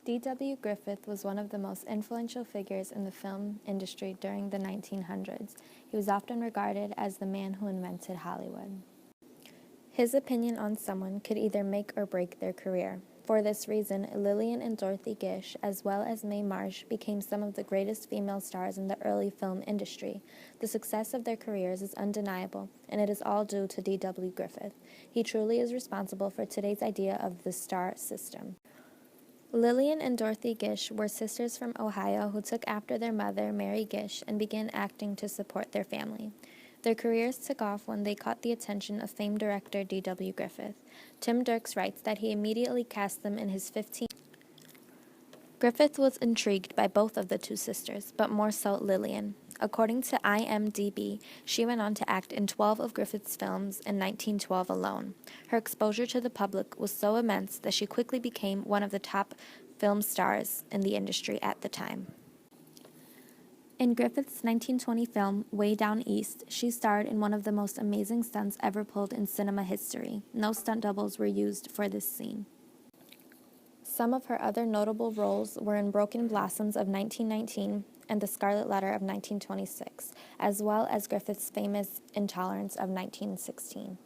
D.W. Griffith was one of the most influential figures in the film industry during the 1900s. He was often regarded as the man who invented Hollywood. His opinion on someone could either make or break their career. For this reason, Lillian and Dorothy Gish, as well as Mae Marsh, became some of the greatest female stars in the early film industry. The success of their careers is undeniable, and it is all due to D.W. Griffith. He truly is responsible for today's idea of the star system. Lillian and Dorothy Gish were sisters from Ohio who took after their mother, Mary Gish, and began acting to support their family. Their careers took off when they caught the attention of famed director D.W. Griffith. Tim Dirks writes that he immediately cast them in his 15. Griffith was intrigued by both of the two sisters, but more so Lillian. According to IMDb, she went on to act in 12 of Griffith's films in 1912 alone. Her exposure to the public was so immense that she quickly became one of the top film stars in the industry at the time. In Griffith's 1920 film, Way Down East, she starred in one of the most amazing stunts ever pulled in cinema history. No stunt doubles were used for this scene. Some of her other notable roles were in Broken Blossoms of 1919 and The Scarlet Letter of 1926, as well as Griffith's famous Intolerance of 1916.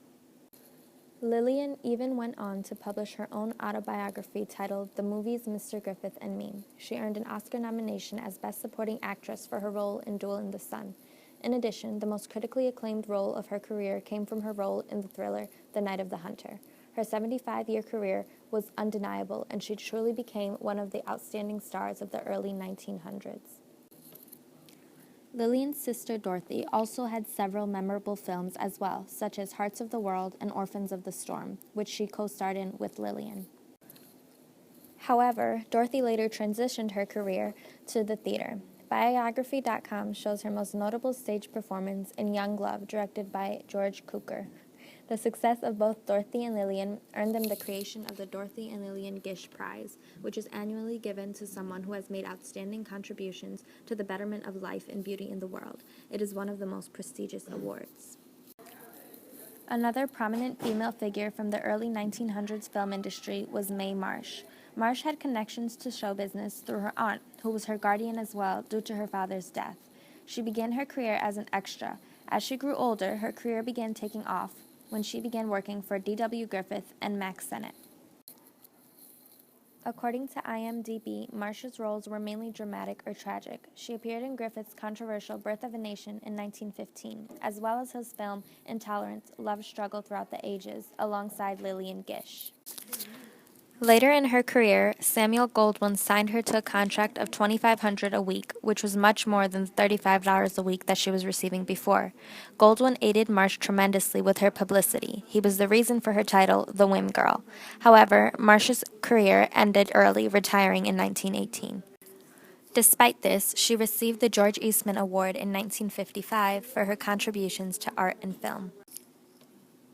Lillian even went on to publish her own autobiography titled The Movies Mr. Griffith and Me. She earned an Oscar nomination as Best Supporting Actress for her role in Duel in the Sun. In addition, the most critically acclaimed role of her career came from her role in the thriller The Night of the Hunter. Her 75-year career was undeniable, and she truly became one of the outstanding stars of the early 1900s. Lillian's sister Dorothy also had several memorable films as well, such as Hearts of the World and Orphans of the Storm, which she co-starred in with Lillian. However, Dorothy later transitioned her career to the theater. Biography.com shows her most notable stage performance in Young Love, directed by George Cukor. The success of both Dorothy and Lillian earned them the creation of the Dorothy and Lillian Gish Prize, which is annually given to someone who has made outstanding contributions to the betterment of life and beauty in the world. It is one of the most prestigious awards. Another prominent female figure from the early 1900s film industry was Mae Marsh. Marsh had connections to show business through her aunt, who was her guardian as well due to her father's death. She began her career as an extra. As she grew older, her career began taking off when she began working for D.W. Griffith and Max Sennett. According to IMDb, Marsh's roles were mainly dramatic or tragic. She appeared in Griffith's controversial Birth of a Nation in 1915, as well as his film Intolerance, Love Struggle Throughout the Ages, alongside Lillian Gish. Later in her career, Samuel Goldwyn signed her to a contract of $2,500 a week, which was much more than the $35 a week that she was receiving before. Goldwyn aided Marsh tremendously with her publicity. He was the reason for her title, The Whim Girl. However, Marsh's career ended early, retiring in 1918. Despite this, she received the George Eastman Award in 1955 for her contributions to art and film.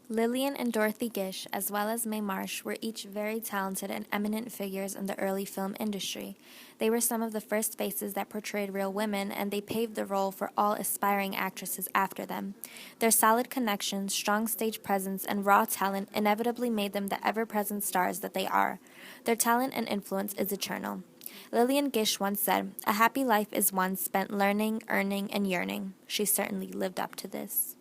Lillian and Dorothy Gish, as well as Mae Marsh, were each very talented and eminent figures in the early film industry. They were some of the first faces that portrayed real women, and they paved the role for all aspiring actresses after them. Their solid connections, strong stage presence, and raw talent inevitably made them the ever-present stars that they are. Their talent and influence is eternal. Lillian Gish once said, "A happy life is one spent learning, earning, and yearning." She certainly lived up to this.